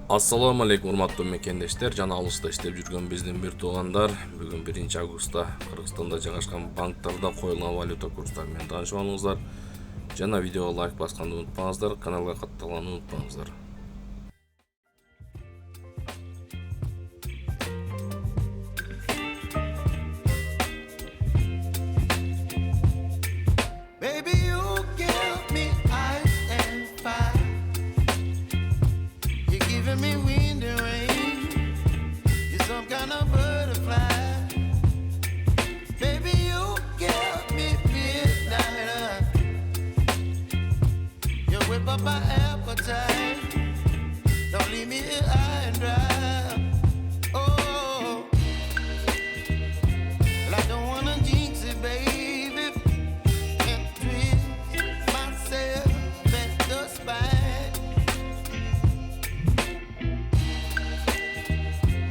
Ассаламу алейкум урматтуу мекендештер жана алыста иштеп жүргөн биздин бир туугандар. Бүгүн 1-августта Кыргызстанда жайгашкан банктарда коюлган валюта курстары менен таанышып алыңыздар. Жана видеого лайк басканды унутпаңыздар, каналга катталганды унутпаңыздар. My appetite, don't leave me here high and dry. Oh, well, I don't wanna jinx it, baby, and twist myself at the spine.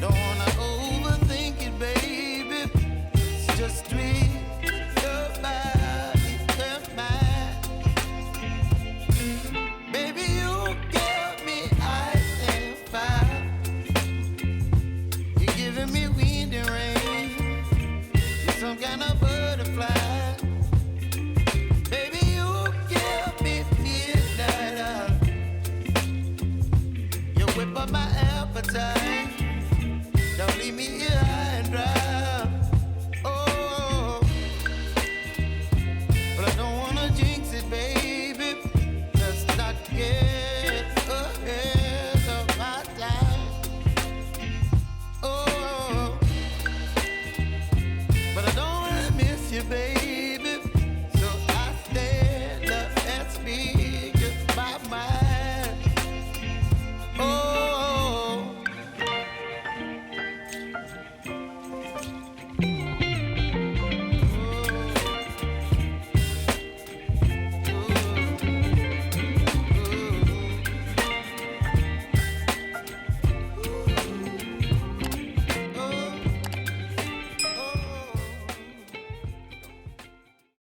Don't wanna overthink it, baby. It's just twist your body and mine. Don't leave me here